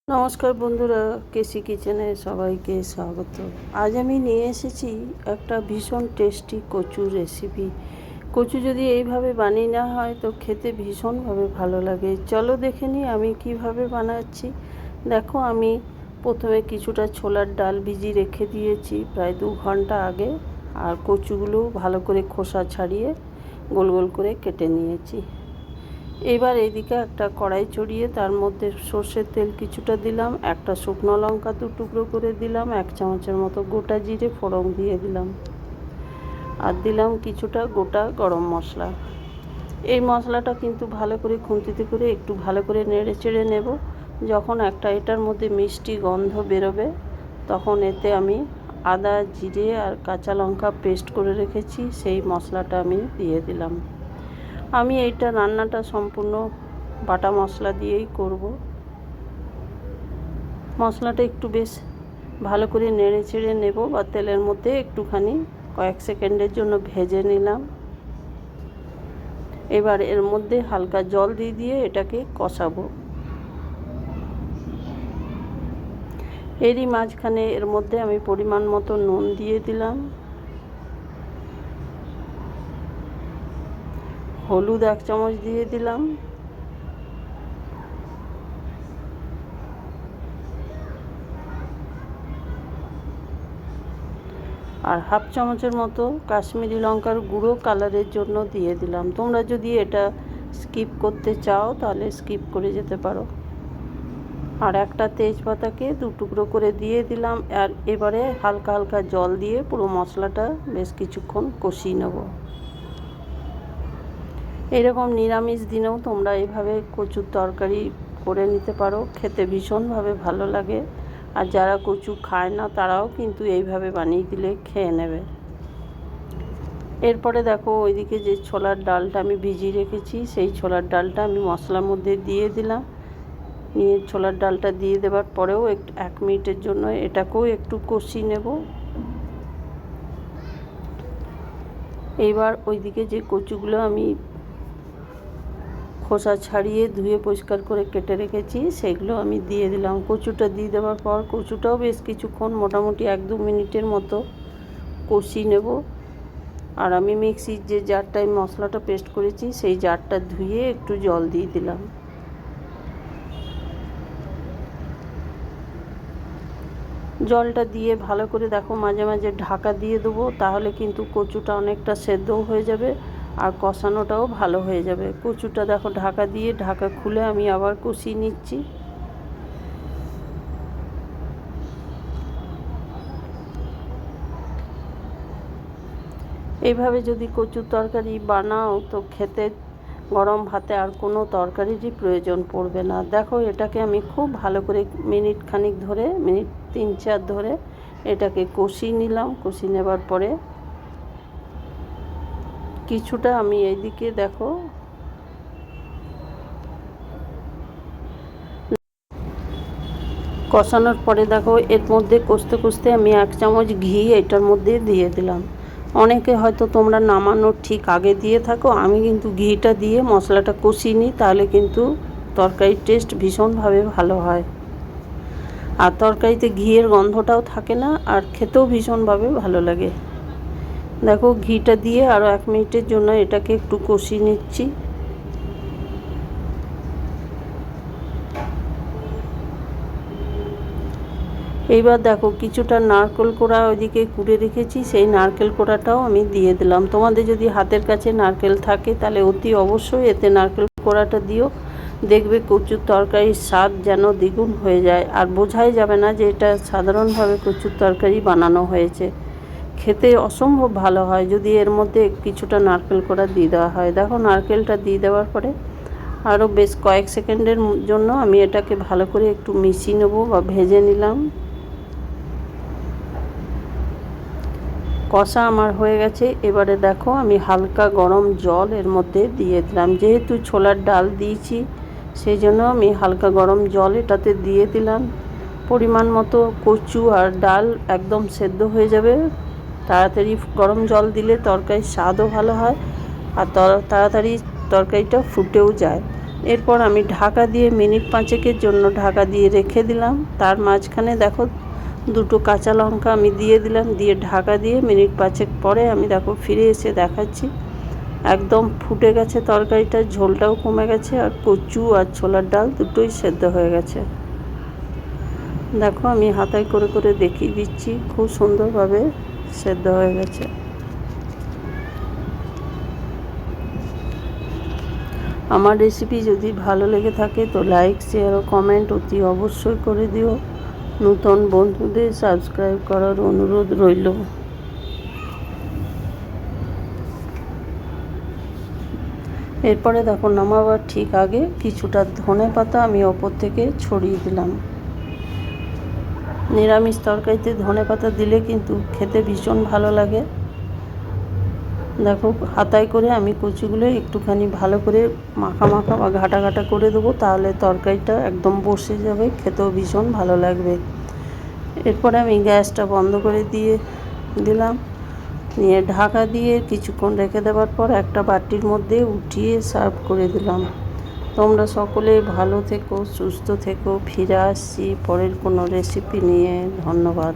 নমস্কার বন্ধুরা, কেসি কিচেনে সবাইকে স্বাগত। আজ আমি নিয়ে এসেছি একটা ভীষণ টেস্টি কচুর রেসিপি। কচু যদি এইভাবে বানিয়ে নেওয়া হয় তো খেতে ভীষণভাবে ভালো লাগে। চলো দেখে নিই আমি কিভাবে বানাচ্ছি। দেখো, আমি প্রথমে কিছুটা ছোলার ডাল ভিজিয়ে রেখে দিয়েছি প্রায় 2 ঘন্টা আগে, আর কচুগুলো ভালো করে খোসা ছাড়িয়ে গোল গোল করে কেটে নিয়েছি। এবার এইদিকে একটা কড়াই চড়িয়ে তার মধ্যে সর্ষের তেল কিছুটা দিলাম, একটা শুকনো লঙ্কা 2 টুকরো করে দিলাম, 1 চামচের মতো গোটা জিরে ফোড়ন দিয়ে দিলাম, আর দিলাম কিছুটা গোটা গরম মশলা। এই মশলাটা কিন্তু ভালো করে খুন্তিতে করে একটু ভালো করে নেড়ে চেড়ে নেব। যখন এটার মধ্যে মিষ্টি গন্ধ বেরোবে তখন এতে আমি আদা, জিরে আর কাঁচা লঙ্কা পেস্ট করে রেখেছি সেই মশলাটা আমি দিয়ে দিলাম। আমি এইটা রান্নাটা সম্পূর্ণ বাটা মশলা দিয়েই করব। মশলাটা একটু বেশ ভালো করে নেড়ে চেড়ে নেব বা তেলের মধ্যে একটুখানি কয়েক সেকেন্ডের জন্য ভেজে নিলাম। এবার এর মধ্যে হালকা জল দিয়ে এটাকে কষাবো। এরই মাঝখানে এর মধ্যে আমি পরিমাণ মতো নুন দিয়ে দিলাম, হলুদ 1 চামচ দিয়ে দিলাম, আর 1/2 চামচের মতো কাশ্মীরি লঙ্কার গুঁড়ো কালারের জন্য দিয়ে দিলাম। তোমরা যদি এটা স্কিপ করতে চাও তাহলে স্কিপ করে যেতে পারো। আর একটা তেজপাতাকে 2 টুকরো করে দিয়ে দিলাম। আর এবারে হালকা হালকা জল দিয়ে পুরো মশলাটা বেশ কিছুক্ষণ কষিয়ে নেব। এরকম নিরামিষ দিনেও তোমরা এইভাবে কচুর তরকারি করে নিতে পারো, খেতে ভীষণভাবে ভালো লাগে। আর যারা কচু খায় না তারাও কিন্তু এইভাবে বানিয়ে দিলে খেয়ে নেবে। এরপরে দেখো, ওইদিকে যে ছোলার ডালটা আমি ভিজিয়ে রেখেছি সেই ছোলার ডালটা আমি মশলার মধ্যে দিয়ে দিলাম। নিয়ে ছোলার ডালটা দিয়ে দেওয়ার পরেও 1 মিনিটের জন্য এটাকেও একটু কষিয়ে নেব। এইবার ওইদিকে যে কচুগুলো আমি খোসা ছাড়িয়ে ধুয়ে পরিষ্কার করে কেটে রেখেছি সেগুলো আমি দিয়ে দিলাম। কচুটা দিয়ে দেওয়ার পর কচুটাও বেশ কিছুক্ষণ মোটামুটি 1-2 মিনিটের মতো কষিয়ে নেব। আর আমি মিক্সির যে জারটায় মশলাটা পেস্ট করেছি সেই জারটা ধুয়ে একটু জল দিয়ে দিলাম। জলটা দিয়ে ভালো করে দেখো মাঝে মাঝে ঢাকা দিয়ে দেবো, তাহলে কিন্তু কচুটা অনেকটা সেদ্ধও হয়ে যাবে আর কষানোটাও ভালো হয়ে যাবে। কচুটা দেখো ঢাকা দিয়ে ঢাকা খুলে আমি আবার কষিয়ে নিচ্ছি। এইভাবে যদি কচুর তরকারি বানাও তো খেতে গরম ভাতে আর কোনো তরকারিরই প্রয়োজন পড়বে না। দেখো, এটাকে আমি খুব ভালো করে মিনিট 3-4 ধরে এটাকে কষিয়ে নিলাম। কষিয়ে নেবার পরে কিছুটা আমি এইদিকে দেখো কষানোর পরে দেখো এর মধ্যে কষতে কষতে আমি 1 চামচ ঘি এটার মধ্যে দিয়ে দিলাম। অনেকে হয়তো তোমরা নামানোর ঠিক আগে দিয়ে থাকো, আমি কিন্তু ঘিটা দিয়ে মশলাটা কষিয়ে নিই, তাহলে কিন্তু তরকারির টেস্ট ভীষণভাবে ভালো হয়। আর তরকারিতে ঘিয়ের গন্ধটাও থাকে না আর খেতেও ভীষণভাবে ভালো লাগে। দেখো, ঘিটা দিয়ে আরও 1 মিনিটের জন্য এটাকে একটু কষিয়ে নিচ্ছি। এইবার দেখো, কিছুটা নারকেল কোড়া ওইদিকে কুড়ে রেখেছি, সেই নারকেল কোড়াটাও আমি দিয়ে দিলাম। তোমাদের যদি হাতের কাছে নারকেল থাকে তাহলে অতি অবশ্যই এতে নারকেল কোড়াটা দিও, দেখবে কচুর তরকারির স্বাদ যেন দ্বিগুণ হয়ে যায় আর বোঝাই যাবে না যে এটা সাধারণভাবে কচুর তরকারি বানানো হয়েছে। খেতে অসম্ভব ভালো হয় যদি এর মধ্যে কিছুটা নারকেল কোড়া দিয়ে দেওয়া হয়। দেখো, নারকেলটা দিয়ে দেওয়ার পরে আরও বেশ কয়েক সেকেন্ডের জন্য আমি এটাকে ভালো করে একটু মিশিয়ে নেবো বা ভেজে নিলাম। কষা আমার হয়ে গেছে। এবারে দেখো, আমি হালকা গরম জল এর মধ্যে দিয়ে দিলাম। যেহেতু ছোলার ডাল দিয়েছি সেই জন্য আমি হালকা গরম জল এটাতে দিয়ে দিলাম। পরিমাণ মতো কচু আর ডাল একদম সেদ্ধ হয়ে যাবে। তাড়াতাড়ি গরম জল দিলে তরকারির স্বাদও ভালো হয় আর তাড়াতাড়ি তরকারিটা ফুটেও যায়। এরপর আমি ঢাকা দিয়ে মিনিট 5-এর জন্য ঢাকা দিয়ে রেখে দিলাম। তার মাঝখানে দেখো দুটো কাঁচা লঙ্কা আমি দিয়ে দিলাম, দিয়ে ঢাকা দিয়ে মিনিট 5 পরে আমি দেখো ফিরে এসে দেখাচ্ছি একদম ফুটে গেছে তরকারিটা, ঝোলটাও কমে গেছে আর কচু আর ছোলার ডাল দুটোই সেদ্ধ হয়ে গেছে। দেখো আমি হাতায় করে করে দেখিয়ে দিচ্ছি, খুব সুন্দরভাবে সেদ্ধ হয়ে গেছে। আমার রেসিপি যদি ভালো লেগে থাকে তো লাইক, শেয়ার ও কমেন্ট অতি অবশ্যই করে দিও। নতুন বন্ধুদের সাবস্ক্রাইব করার অনুরোধ রইল। এরপরে দেখো নামাবার ঠিক আগে কিছুটা ধনেপাতা আমি ওপর থেকে ছড়িয়ে দিলাম। নিরামিষ তরকারিতে ধনেপাতা দিলে কিন্তু খেতে ভীষণ ভালো লাগে। দেখো হাতায় করে আমি কচুগুলো একটুখানি ভালো করে মাখা মাখা বা ঘাটা ঘাটা করে দেবো, তাহলে তরকারিটা একদম বসে যাবে, খেতেও ভীষণ ভালো লাগবে। এরপরে আমি গ্যাসটা বন্ধ করে দিলাম, নিয়ে ঢাকা দিয়ে কিছুক্ষণ রেখে দেওয়ার পর একটা বাটির মধ্যে উঠিয়ে সার্ভ করে দিলাম। তোমরা সকলে ভালো থেকো, সুস্থ থেকো। ফিরে আসছি পরের কোনো রেসিপি নিয়ে। ধন্যবাদ।